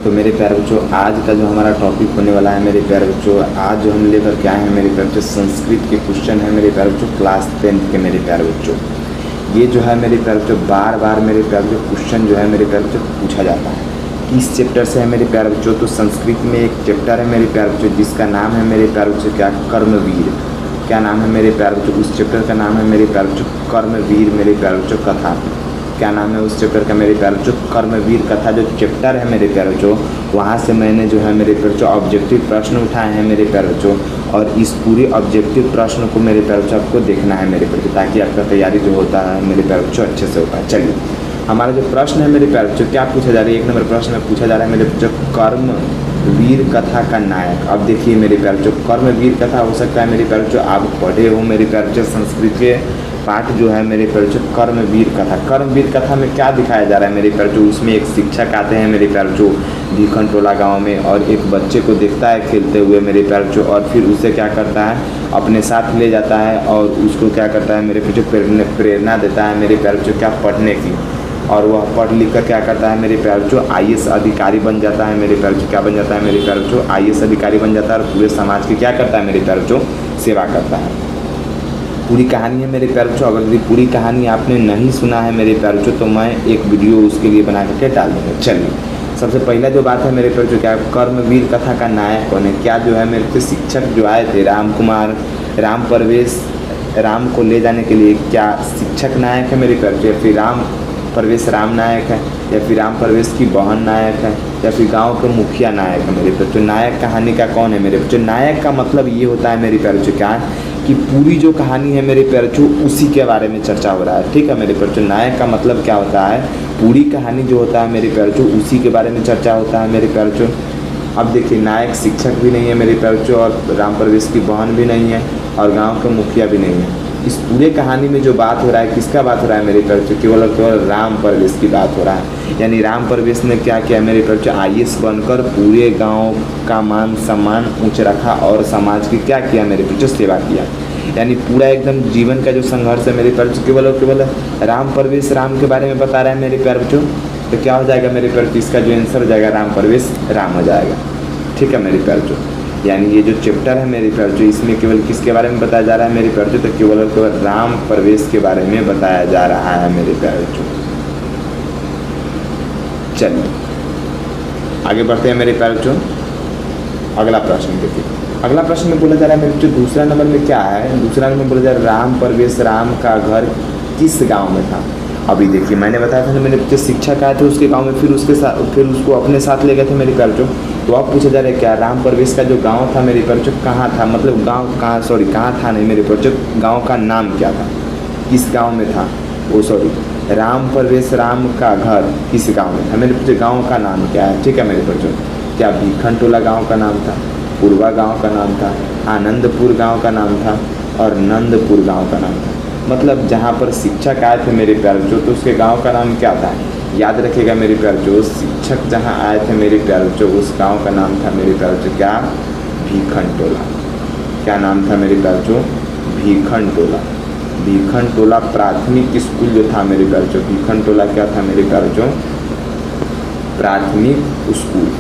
तो मेरे प्यारे बच्चों, आज का जो हमारा टॉपिक होने वाला है मेरे प्यारे बच्चों, आज जो हम लेकर के आए हैं मेरे प्यारे बच्चों, संस्कृत के क्वेश्चन है मेरे प्यारे बच्चों, क्लास 10th के मेरे प्यारे बच्चों। ये जो है मेरे प्यारे बच्चों, बार बार मेरे प्यारे बच्चों क्वेश्चन जो है मेरे प्यारे बच्चों पूछा जाता है। किस चैप्टर से है मेरे प्यारे बच्चों? तो संस्कृत में एक चैप्टर है मेरे प्यारे बच्चों जिसका नाम है मेरे प्यारे बच्चों क्या? कर्मवीर। क्या नाम है मेरे प्यारे बच्चों? उस चैप्टर का नाम है मेरे प्यारे बच्चों कर्मवीर मेरे प्यारे बच्चों कथा। क्या नाम है उस चैप्टर का मेरे प्यारे बच्चों? कर्मवीर कथा। जो चैप्टर है मेरे प्यारे बच्चों, वहाँ से मैंने जो है मेरे प्यारे बच्चों ऑब्जेक्टिव प्रश्न उठाए हैं मेरे प्यारे बच्चों, और इस पूरे ऑब्जेक्टिव प्रश्न को मेरे प्यारे बच्चों आपको देखना है मेरे प्यारे बच्चों, ताकि आपका तैयारी जो होता है मेरे प्यारे बच्चों अच्छे से होता है। चलिए, हमारा जो प्रश्न है मेरे प्यारे बच्चों, क्या पूछा जा रहा है? 1 नंबर प्रश्न में पूछा जा रहा है मेरे बच्चों, कर्मवीर कथा का नायक। अब देखिए मेरे प्यारे बच्चों, कर्मवीर कथा हो सकता है मेरे प्यारे बच्चों आप पढ़े हो मेरे प्यारे बच्चों संस्कृत के पाठ जो है मेरे प्यारे बच्चों कर्मवीर कथा। कर्मवीर कथा में क्या दिखाया जा रहा है मेरे प्यारे बच्चों? उसमें एक शिक्षक आते हैं मेरे प्यारे बच्चों भीखनटोला गांव में, और एक बच्चे को देखता है खेलते हुए मेरे प्यारे बच्चों, और फिर उसे क्या करता है, अपने साथ ले जाता है और उसको क्या करता है मेरे बच्चों प्रेरणा देता है मेरे प्यारे बच्चों क्या पढ़ने की, और वह पढ़ लिख कर क्या करता है मेरे प्यारे बच्चों IAS अधिकारी बन जाता है मेरे प्यारे बच्चों। क्या बन जाता है मेरे प्यारे बच्चों? IAS अधिकारी बन जाता है, और पूरे समाज की क्या करता है मेरे प्यारे बच्चों? सेवा करता है। पूरी कहानी है मेरे प्यारे बच्चों। अगर यदि पूरी कहानी आपने नहीं सुना है मेरे प्यारे बच्चों, तो मैं एक वीडियो उसके लिए बना करके डाल दूँगा। चलिए, सबसे पहला जो बात है मेरे प्यारे बच्चों, क्या कर्मवीर कथा का नायक कौन है? क्या जो है मेरे पे शिक्षक जो आए थे राम कुमार, राम परवेश, राम को ले जाने के लिए, क्या शिक्षक नायक है मेरे प्यारे बच्चों, या फिर राम परवेश राम नायक है, या फिर राम परवेश की बहन नायक है, या फिर गांव के मुखिया नायक है मेरे बच्चों? नायक कहानी का कौन है मेरे बच्चों? नायक का मतलब ये होता है मेरे प्यारे बच्चों क्या, कि पूरी जो कहानी है मेरे प्यारे बच्चों उसी के बारे में चर्चा हो रहा है। ठीक है मेरे प्यारे बच्चों, नायक का मतलब क्या होता है? पूरी कहानी जो होता है मेरे प्यारे बच्चों उसी के बारे में चर्चा होता है मेरे प्यारे बच्चों। अब देखिए, नायक शिक्षक भी नहीं है मेरे प्यारे बच्चों, और राम परवेश की बहन भी नहीं है, और गाँव के मुखिया भी नहीं है। इस पूरे कहानी में जो बात हो रहा है, किसका बात हो रहा है मेरे प्यारे बच्चों? केवल और केवल राम परवेश की बात हो रहा है। यानी राम परवेश ने क्या किया मेरे प्यारे बच्चों? IAS बनकर पूरे गांव का मान सम्मान ऊंच रखा, और समाज की क्या किया मेरे बच्चों? सेवा किया। यानी पूरा एकदम जीवन का जो संघर्ष है मेरे प्यारे बच्चों, केवल और केवल राम परवेश राम के बारे में बता रहा है मेरे प्यारे बच्चों। तो क्या हो जाएगा मेरे प्यारे बच्चों? इसका जो आंसर हो जाएगा राम परवेश राम हो जाएगा। ठीक है मेरे प्यारे बच्चों, यानी ये जो चैप्टर है मेरे प्यारे बच्चों, इसमें केवल किसके बारे में बताया जा रहा है मेरे प्यारे बच्चों? तो केवल और केवल राम परवेश के बारे में बताया जा रहा है मेरे प्यारे बच्चों। चलिए आगे बढ़ते हैं मेरे प्यारे बच्चों। अगला प्रश्न देखिए, अगला प्रश्न में बोला जा रहा है मेरे बच्चों, दूसरा नंबर में क्या है? दूसरा नंबर में बोला जा रहा है राम परवेश राम का घर किस गाँव में था? अभी देखिए, मैंने बताया था ना मेरे बच्चे शिक्षक आए थे उसके गांव में, फिर उसके साथ फिर उसको अपने साथ ले गए थे मेरे प्यारे बच्चों। तो अब पूछा जा रहा है क्या राम परवेश का जो गांव था मेरे प्यारे बच्चों कहाँ था? मतलब गांव कहाँ, सॉरी कहाँ था नहीं मेरे प्यारे बच्चों, गांव का नाम क्या था? किस गांव में था? ओ सॉरी, राम परवेश राम का घर किस गाँव में था मेरे बच्चों? गाँव का नाम क्या है? ठीक है मेरे बच्चों, क्या भीखनटोला गाँव का नाम था, पूर्वा गाँव का नाम था, आनंदपुर गाँव का नाम था, और नंदपुर गाँव का नाम था? मतलब जहाँ पर शिक्षक आए थे मेरे प्यारे बच्चों, तो उसके गांव का नाम क्या था? याद रखिएगा मेरे प्यारे बच्चों, शिक्षक जहाँ आए थे मेरे प्यारे बच्चों, उस गांव का नाम था मेरे प्यारे बच्चों क्या? भीखनटोला। क्या नाम था मेरे प्यारे बच्चों? भीखनटोला। भीखनटोला प्राथमिक स्कूल जो था मेरे प्यारे बच्चों, भीखनटोला क्या था मेरे प्यारे बच्चों? प्राथमिक स्कूल।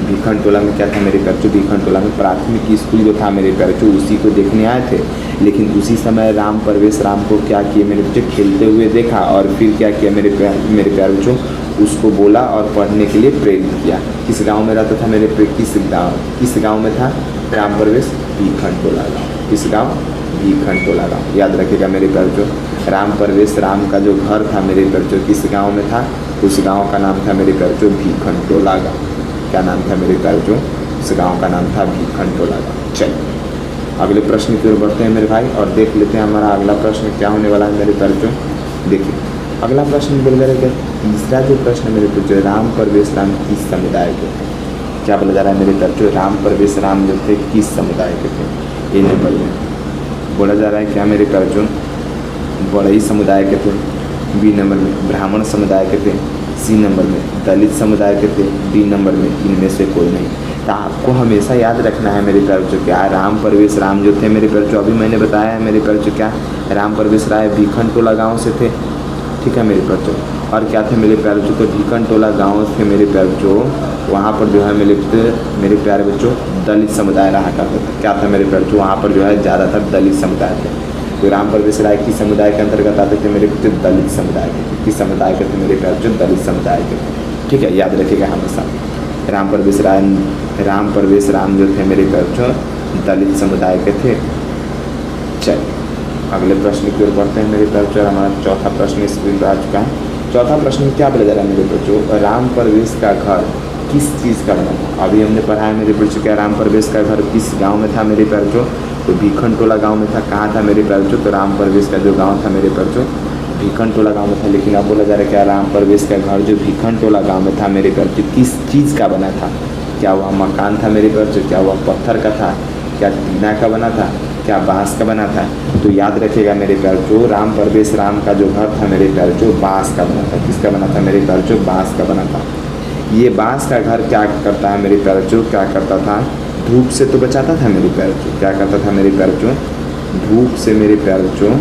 भीखनटोला में क्या था मेरे प्यारे बच्चों? भीखनटोला में प्राथमिक स्कूल जो था मेरे प्यारे बच्चों उसी को देखने आए थे। लेकिन उसी समय राम परवेश राम को क्या किए मेरे बच्चों? खेलते हुए देखा, और फिर क्या किया मेरे प्यारे बच्चों? उसको बोला और पढ़ने के लिए प्रेरित किया। किस गांव में रहता था मेरे किस गांव में था राम परवेश? भीखनटोला गाँव। किस गाँव? भीखनटोला गाँव। याद रखिएगा मेरे प्यारे बच्चों, राम परवेश राम का जो घर था मेरे प्यारे बच्चों किस गाँव में था? उस गाँव का नाम था मेरे प्यारे बच्चों भीखनटोला गाँव। क्या नाम था मेरे प्यारे बच्चों? उस गाँव का नाम था भीखनटोला गाँव। चलिए अगले प्रश्न की ओर बढ़ते हैं मेरे भाई, और देख लेते हैं हमारा अगला प्रश्न क्या होने वाला है मेरे प्यारे बच्चों। देखिए अगला प्रश्न बोल रहा है, तीसरा जो प्रश्न मेरे बच्चों, राम परवेश राम किस समुदाय के थे? क्या बोला जा रहा है मेरे प्यारे बच्चों? राम परवेश राम जो थे किस समुदाय के थे? ये नंबर में बोला जा रहा है क्या मेरे प्यारे बच्चों? बड़ई समुदाय के थे। बी नंबर में ब्राह्मण समुदाय के थे। सी नंबर में दलित समुदाय के थे। डी नंबर में इनमें से कोई नहीं। तो आपको हमेशा याद रखना है मेरे प्यारे बच्चों क्या, राम परवेश राम जो थे मेरे प्यारे बच्चों, अभी मैंने बताया है मेरे प्यारे बच्चों क्या, राम परवेश राय भीखनटोला गाँव से थे। ठीक है मेरे प्यारे बच्चों, और क्या थे मेरे प्यारे बच्चों, तो भीखन टोला गाँव थे मेरे प्यारे बच्चों, वहाँ पर जो है मेरे प्यारे बच्चों दलित समुदाय रहा करता था। क्या था मेरे प्यारे बच्चों, वहाँ पर जो है ज़्यादातर दलित समुदाय थे। तो राम परवेश राय किस समुदाय के अंतर्गत आते थे मेरे बच्चों, दलित समुदाय के। किस समुदाय के थे मेरे प्यारे बच्चों, दलित समुदाय के। ठीक है, याद रखिएगा हमेशा। राम परवेश राम जो थे मेरे प्यारे बच्चों दलित समुदाय के थे। चलिए अगले प्रश्न की ओर बढ़ते हैं मेरे प्यारे बच्चों। हमारा चौथा प्रश्न स्क्रीन पर आ चुका है। चौथा प्रश्न क्या बोला जा रहा है मेरे बच्चों, राम परवेश का घर किस चीज़ का बना था। अभी हमने पढ़ा है मेरे बच्चों क्या राम परवेश का घर किस गांव में था मेरे प्यारे बच्चों, तो भीखन टोला गांव में था। कहाँ था मेरे प्यारे बच्चों, तो राम परवेश का जो गांव था मेरे प्यारे बच्चों भीखन टोला गांव में था। लेकिन अब बोला जा रहा है क्या राम परवेश का घर जो भीखन टोला गांव में था मेरे प्यारे बच्चों किस चीज़ का बना था। क्या वह मकान था मेरे प्यारे बच्चों, क्या वह पत्थर का था, क्या टीना का बना था, क्या बांस का बना था। तो याद रखिएगा मेरे प्यारे बच्चों राम परवेश राम का जो घर था मेरे प्यारे बच्चों बांस का बना था। किसका बना था मेरे प्यारे बच्चों, बांस का बना था। ये बांस का घर क्या करता है मेरे प्यारे बच्चों, क्या करता था, धूप से तो बचाता था मेरे प्यारे बच्चों। क्या करता था मेरे प्यारे बच्चों, धूप से मेरे प्यारे बच्चों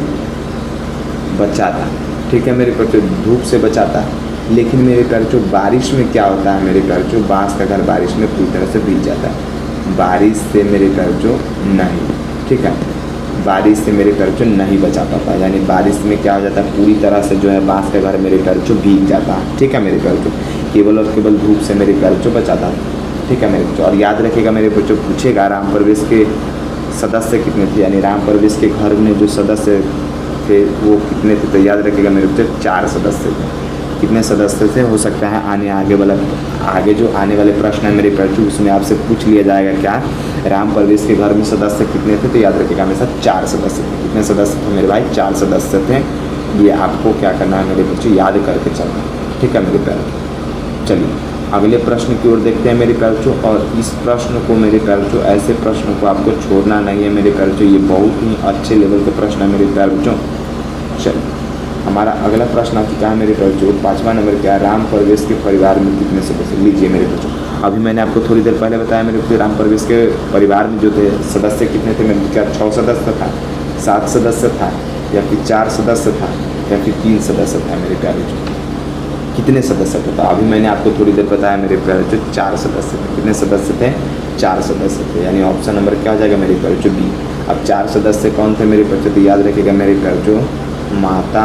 बचाता। ठीक है मेरे बच्चों, धूप से बचाता। लेकिन मेरे प्यारे बच्चों बारिश में क्या होता है मेरे प्यारे बच्चों, बांस का घर बारिश में पूरी तरह से भीग जाता है। बारिश से मेरे प्यारे बच्चों नहीं, ठीक है, बारिश से मेरे प्यारे बच्चों नहीं बचा पाता। यानी बारिश में क्या हो जाता है, पूरी तरह से जो है बांस का घर मेरे प्यारे बच्चों भीग जाता है। ठीक है मेरे प्यारे बच्चों, केवल और केवल धूप से मेरे प्यारे बच्चों बचाता है। ठीक है मेरे बच्चों, और याद रखिएगा मेरे बच्चों पूछेगा राम परवेश के सदस्य कितने थे, यानी राम परवेश के घर में जो सदस्य थे वो कितने थे। तो याद रखिएगा मेरे बच्चों 4 सदस्य थे। कितने सदस्य थे, हो सकता है आगे जो आने वाले प्रश्न है मेरे प्यारे बच्चों उसमें आपसे पूछ लिया जाएगा क्या राम परवेश के घर में सदस्य कितने थे। तो याद रखिएगा हमेशा 4 सदस्य थे। कितने सदस्य थे मेरे भाई, 4 सदस्य थे। ये आपको क्या करना है मेरे बच्चों, याद करके चलना। ठीक है मेरे प्यारे, चलिए अगले प्रश्न की ओर देखते हैं मेरे प्यारे बच्चों। और इस प्रश्न को मेरे प्यारे बच्चों, ऐसे प्रश्न को आपको छोड़ना नहीं है मेरे प्यारे बच्चों, ये बहुत ही अच्छे लेवल के प्रश्न है मेरे प्यारे बच्चों। चलिए हमारा अगला प्रश्न आ चुका है मेरे प्यारे बच्चों, 5वां नंबर क्या है, राम परवेश के परिवार में कितने सदस्य। लीजिए मेरे बच्चों, अभी मैंने आपको थोड़ी देर पहले बताया मेरे बच्चों राम परवेश के परिवार में जो थे सदस्य कितने थे मेरे, क्या 6 सदस्य था, 7 सदस्य था, या फिर 4 सदस्य था, या फिर 3 सदस्य था मेरे प्यारे बच्चों। कितने सदस्य थे, तो अभी मैंने आपको थोड़ी देर बताया मेरे प्यारे बच्चों 4 सदस्य थे। कितने सदस्य थे, 4 सदस्य थे। यानी ऑप्शन नंबर क्या हो जाएगा मेरे प्यारे बच्चों, बी। अब 4 सदस्य कौन थे मेरे बच्चों, तो याद रखिएगा मेरे प्यारे बच्चों माता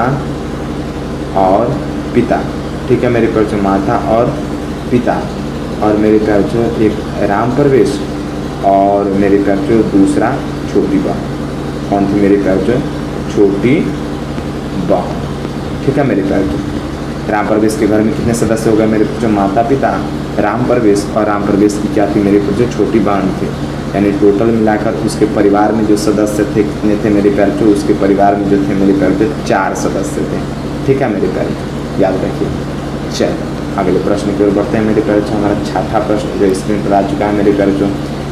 और पिता। ठीक है मेरे प्यारे बच्चों, माता और पिता, और मेरे प्यारे बच्चों एक राम परवेश और मेरे प्यारे बच्चों दूसरा छोटी बहन। कौन थी मेरे प्यारे बच्चों, छोटी बहन। ठीक है मेरे प्यारे बच्चों, राम परवेश के घर में कितने सदस्य हो गए मेरे बच्चों, माता पिता, राम परवेश, और राम परवेश की क्या थी मेरे बच्चों, छोटी बहन थी। यानी टोटल मिलाकर उसके परिवार में जो सदस्य थे कितने थे मेरे प्यारे बच्चों, उसके परिवार में जो थे मेरे प्यारे बच्चों 4 सदस्य थे। ठीक है मेरे प्यारे, याद रखिए। चलिए अगले प्रश्न की ओर बढ़ते हैं मेरे प्यारे बच्चों। हमारा 6ठा प्रश्न जो स्क्रीन पर आ चुका है मेरे प्यारे बच्चों।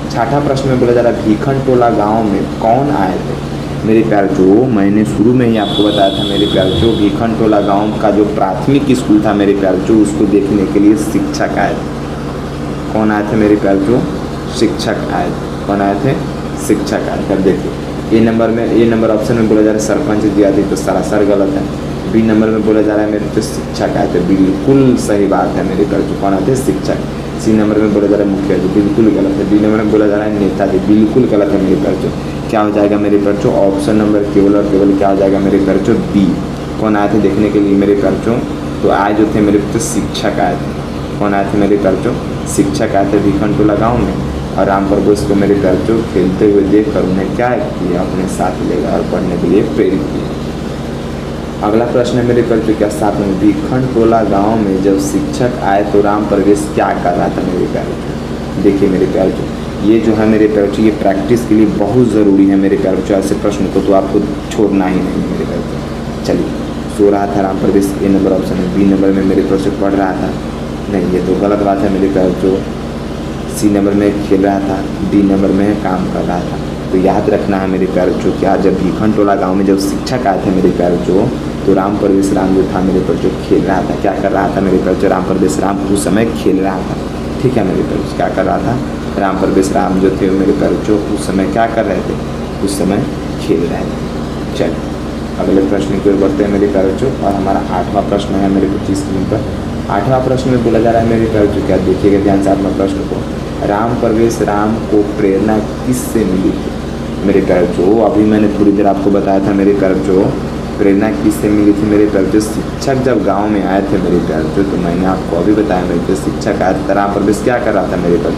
6ठा प्रश्न में बोला जा रहा है भीखन टोला गाँव में कौन आए थे मेरे प्यारे बच्चों। मैंने शुरू में ही आपको बताया था मेरे प्यारे बच्चों, भीखन टोला गाँव का जो प्राथमिक स्कूल था मेरे प्यारे बच्चों उसको देखने के लिए शिक्षक आए थे। कौन आए थे मेरे प्यारे बच्चों, शिक्षक आए थे। कौन आए थे, शिक्षक आए थे। देखिए ए नंबर ऑप्शन में बोला जा रहा है सरपंच दिया थी, तो सरासर गलत है। बी नंबर में बोला जा रहा है मेरे बच्चों शिक्षक आए थे, बिल्कुल सही बात है मेरे प्यारे बच्चों। कौन आए थे, शिक्षक। सी नंबर में बोला जा रहा है मुखिया जी, बिल्कुल गलत है। डी नंबर में बोला जा रहा है नेताजी, बिल्कुल गलत है मेरे प्यारे बच्चों। क्या हो जाएगा मेरे प्यारे बच्चों, ऑप्शन नंबर केवल और केवल क्या हो जाएगा मेरे प्यारे बच्चों, बी। कौन आए थे देखने के लिए मेरे प्यारे बच्चों, तो आए जो थे मेरे बच्चों शिक्षक आए थे। कौन आए थे मेरे प्यारे बच्चों, शिक्षक आए थे भीखन टोला गाँव में। और राम परवेश को मेरे प्यारे बच्चों खेलते हुए देख कर उन्हें क्या किया, अपने साथ ले गया और पढ़ने के लिए प्रेरित किया। अगला प्रश्न है मेरे प्यारे बच्चों क्या 7 में, भीखन टोला गाँव में जब शिक्षक आए तो राम परवेश क्या कर रहा था मेरे प्यारे बच्चों। देखिए मेरे प्यारे बच्चों, ये जो है मेरे प्यारे बच्चों ये प्रैक्टिस के लिए बहुत ज़रूरी है मेरे प्यारे बच्चों। ऐसे प्रश्न को तो आपको छोड़ना ही नहीं है मेरे प्यारे बच्चों। चलिए सो रहा था राम परवेश, ए नंबर ऑप्शन है। बी नंबर में मेरे प्यारे बच्चों पढ़ रहा था, नहीं ये तो गलत बात है मेरे प्यारे बच्चों। सी नंबर में खेल रहा था, डी नंबर में काम कर रहा था। तो याद रखना है मेरे प्यारे बच्चों क्या, जब भीखन टोला गाँव में जब शिक्षक आए थे मेरे प्यारे बच्चों तो राम परवेश राम जो था मेरे प्यारे बच्चों खेल रहा था। क्या कर रहा था मेरे प्यारे बच्चों, राम परवेश राम उस समय खेल रहा था। ठीक है मेरे प्यारे बच्चों, क्या कर रहा था, राम परवेश राम जो थे मेरे प्यारे बच्चों उस समय क्या कर रहे थे, उस समय खेल रहे थे। चलिए अगले प्रश्न की ओर बढ़ते हैं मेरे प्यारे बच्चों। और हमारा 8वां प्रश्न है मेरे 25 स्क्रीन पर। 8वां प्रश्न में बोला जा रहा है मेरे प्यारे बच्चों, क्या देखिएगा ध्यान से 8वां प्रश्न को। राम प्रवेश राम को प्रेरणा किससे मिली थी? मेरे प्यारे बच्चों, अभी मैंने थोड़ी देर आपको बताया था मेरे प्यारे बच्चों, प्रेरणा किससे मिली थी मेरे प्यारे बच्चों। शिक्षक जब गाँव में आए थे मेरे प्यारे बच्चों, तो मैंने आपको अभी बताया मेरे बच्चों, शिक्षक आया था। राम प्रवेश क्या कर रहा था मेरे प्यारे?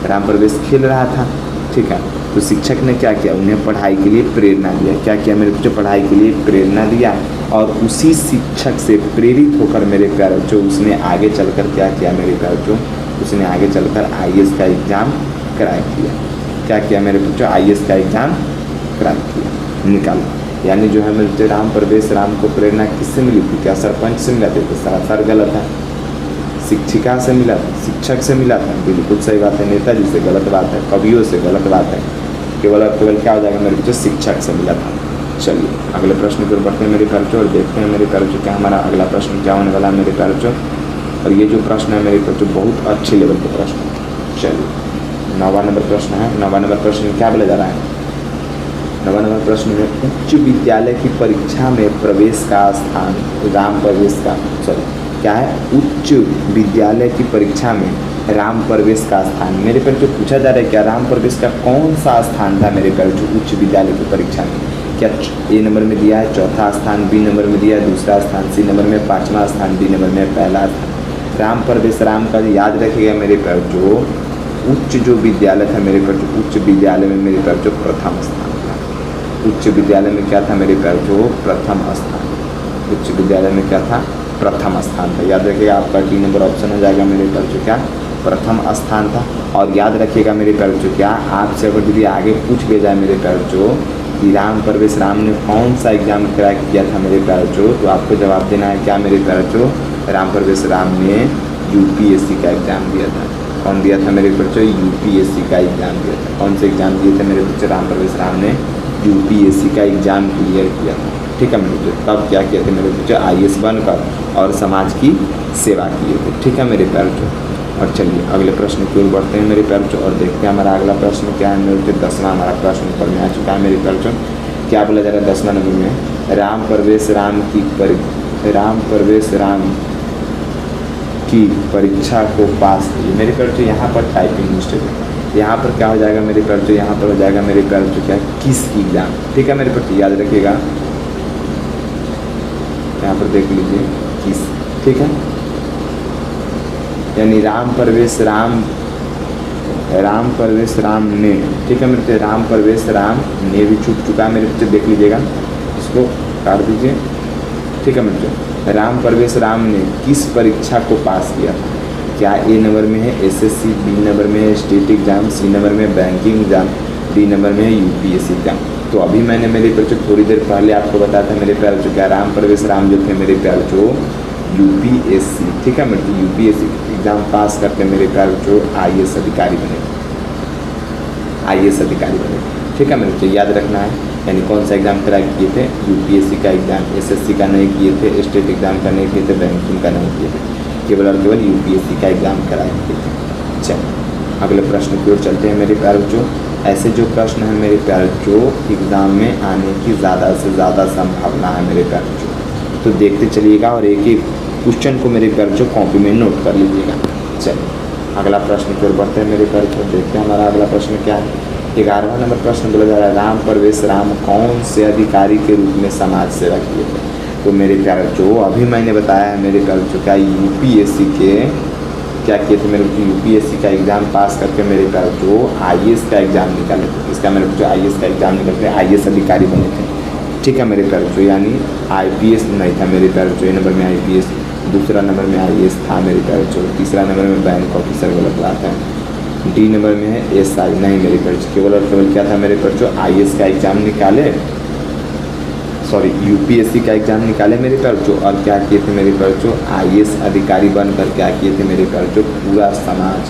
राम प्रवेश खेल रहा था, ठीक है। तो शिक्षक ने क्या किया? उन्हें पढ़ाई के लिए प्रेरणा दिया। क्या किया मेरे बच्चों? पढ़ाई के लिए प्रेरणा दिया। और उसी शिक्षक से प्रेरित होकर मेरे प्यारे बच्चों उसने आगे चलकर क्या किया मेरे प्यारे बच्चों? उसने आगे चलकर IAS का एग्ज़ाम क्रैक किया। क्या किया मेरे बच्चों? IAS का एग्ज़ाम क्रैक किया, निकाला। यानी जो है मेरे बच्चों, राम प्रवेश राम को प्रेरणा किससे मिली थी? क्या सरपंच से मिला था? तो सरासर गलत है। शिक्षिका से मिला था, शिक्षक से मिला था, बिल्कुल सही बात है। नेताजी से गलत बात है, कवियों से गलत बात है। केवल और केवल क्या हो जाएगा मेरे बच्चों? शिक्षक से मिला था। चलिए अगले प्रश्न पर बढ़ते हैं मेरे प्यारे बच्चों और देखते हैं मेरे प्यारे बच्चों क्या हमारा अगला प्रश्न क्या होने वाला है मेरे प्यारे बच्चों। और ये जो प्रश्न है मेरे बच्चों बहुत अच्छे लेवल के प्रश्न है। चलिए 9वां नंबर प्रश्न है। 9वां नंबर प्रश्न में क्या बोला जा रहा है? 9वां नंबर प्रश्न में उच्च विद्यालय की परीक्षा में प्रवेश का स्थान राम प्रवेश का क्या है? उच्च विद्यालय की परीक्षा में राम प्रवेश का स्थान। मेरे पर जो पूछा जा रहा है, क्या राम प्रवेश का कौन सा स्थान था मेरे पर जो उच्च विद्यालय की परीक्षा में? क्या A नंबर में दिया है चौथा स्थान, B नंबर में दिया है दूसरा स्थान, C नंबर में 5वां स्थान, D नंबर में पहला स्थान। राम प्रवेश राम का याद रखिएगा मेरे पर जो उच्च जो विद्यालय था मेरे पर जो उच्च विद्यालय में मेरे पर जो प्रथम स्थान था। उच्च विद्यालय में क्या था मेरे पर जो प्रथम स्थान। उच्च विद्यालय में क्या था? प्रथम स्थान था। याद रखिएगा आपका D नंबर ऑप्शन हो जाएगा मेरे पर जो क्या? प्रथम स्थान था। और याद रखिएगा मेरे प्यारे बच्चों, क्या आपसे अगर यदि आगे पूछ लिया जाए मेरे प्यारे बच्चों कि राम प्रवेश राम ने कौन सा एग्जाम क्रैक किया था मेरे प्यारे बच्चों, तो आपको जवाब देना है क्या मेरे प्यारे बच्चों? राम प्रवेश राम ने UPSC का एग्जाम दिया था। कौन दिया था मेरे बच्चों? UPSC का एग्जाम दिया था। कौन से एग्जाम दिए थे मेरे बच्चों? राम प्रवेश राम ने UPSC का एग्जाम क्लियर किया था, ठीक है मेरे बच्चों। तब क्या किए थे मेरे बच्चों? IAS बनकर और समाज की सेवा किए थे, ठीक है मेरे प्यारे बच्चों। और चलिए अगले प्रश्न की ओर बढ़ते हैं मेरे प्यारे बच्चों और देखते हैं हमारा अगला प्रश्न क्या है मेरे बच्चों। 10वां हमारा प्रश्न ऊपर में आ चुका है मेरे प्यारे बच्चों। क्या बोला जा रहा है 10वां नंबर में? राम प्रवेश राम की परीक्षा को पास किए। मेरे प्यारे बच्चों यहाँ पर टाइपिंग मिस्टेक है। यहाँ पर क्या हो जाएगा मेरे प्यारे बच्चों? यहाँ पर हो जाएगा मेरे प्यारे बच्चों क्या? किसकी एग्जाम, ठीक है मेरे बच्चों, याद रखिएगा। यहाँ पर देख लीजिए किस, ठीक है। यानी राम प्रवेश राम ने, ठीक है मेरे बच्चे, राम प्रवेश राम ने भी छूट चुका है मेरे बच्चे, देख लीजिएगा, इसको काट दीजिए, ठीक है मेरे बच्चे। राम प्रवेश राम ने किस परीक्षा को पास किया था? क्या A नंबर में है SSC, B नंबर में है स्टेट एग्जाम, C नंबर में बैंकिंग एग्जाम, D नंबर में है UPSC एग्जाम। तो अभी मैंने मेरे बच्चों थोड़ी देर पहले आपको बताया था मेरे प्यारे बच्चों, क्या राम प्रवेश राम जो थे मेरे प्यारे बच्चों UPSC, ठीक है मेरे UPSC एग्जाम पास करके मेरे प्यारे बच्चों IAS अधिकारी बने, IAS अधिकारी बने, ठीक है मेरे बच्चों, याद रखना है। यानी कौन सा एग्जाम क्रैक किए थे? UPSC का एग्जाम, SSC का नहीं किए थे, स्टेट एग्जाम का नहीं किए थे, बैंकिंग का नहीं किए थे, केवल और केवल UPSC का एग्जाम क्रैक किए थे। चलिए अगले प्रश्न की ओर चलते हैं मेरे प्यारे बच्चों। ऐसे जो प्रश्न है मेरे प्यारे बच्चों एग्जाम में आने की ज़्यादा से ज़्यादा संभावना है मेरे प्यारे बच्चों, तो देखते चलिएगा और एक एक क्वेश्चन को मेरे प्यारे बच्चों कॉपी में नोट कर लीजिएगा। चलिए अगला प्रश्न की ओर बढ़ते हैं मेरे प्यारे बच्चों, देखते हैं हमारा अगला प्रश्न क्या है। 11वां नंबर प्रश्न बोला जा रहा है, राम प्रवेश राम कौन से अधिकारी के रूप में समाज सेवा किए थे? तो मेरे प्यारे बच्चों अभी मैंने बताया है मेरे प्यारे बच्चों क्या UPSC के क्या किए थे मेरे बच्चों? UPSC का एग्जाम पास करके मेरे प्यारे बच्चों IAS का एग्जाम निकाले थे। इसका मेरे बच्चों IAS का एग्जाम निकल के IAS अधिकारी बने थे, ठीक है मेरे प्यारे बच्चों। यानी IPS नहीं था मेरे प्यारे बच्चों, A नंबर में IPS, दूसरा नंबर में IAS था मेरे प्यारे बच्चों, तीसरा नंबर में बैंक ऑफिसर गलत बात है, D नंबर में है SI नहीं मेरे प्यारे बच्चों। केवल और केवल क्या था मेरे प्यारे बच्चों? IAS का एग्जाम निकाले, सॉरी UPSC का एग्जाम निकाले मेरे प्यारे बच्चों, और क्या किए थे मेरे प्यारे बच्चों? IAS अधिकारी बनकर क्या किए थे मेरे प्यारे बच्चों? पूरा समाज,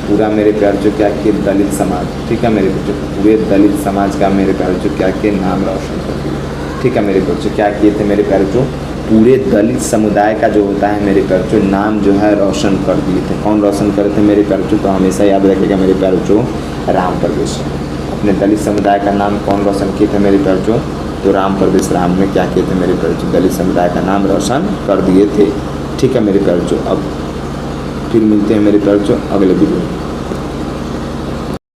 पूरा मेरे प्यारे बच्चों क्या किए? दलित समाज, ठीक है मेरे बच्चों, पूरे दलित समाज का मेरे प्यारे बच्चों क्या किए? नाम रोशन कर दिया, ठीक है मेरे बच्चों। क्या किए थे मेरे प्यारे बच्चों? पूरे दलित समुदाय का जो होता है मेरे प्यारे बच्चों नाम जो है रोशन कर दिए थे। कौन रोशन करे थे मेरे प्यारे बच्चों? तो हमेशा याद रखिएगा मेरे प्यारे बच्चों, राम प्रवेश। अपने दलित समुदाय का नाम कौन रोशन किए थे मेरे प्यारे बच्चों? तो राम परवेश राम ने क्या किए थे मेरे प्यारे बच्चों, दलित समुदाय का नाम रोशन कर दिए थे। ठीक है मेरे प्यारे बच्चों, अब फिर मिलते हैं मेरे प्यारे बच्चों अगले वीडियो में।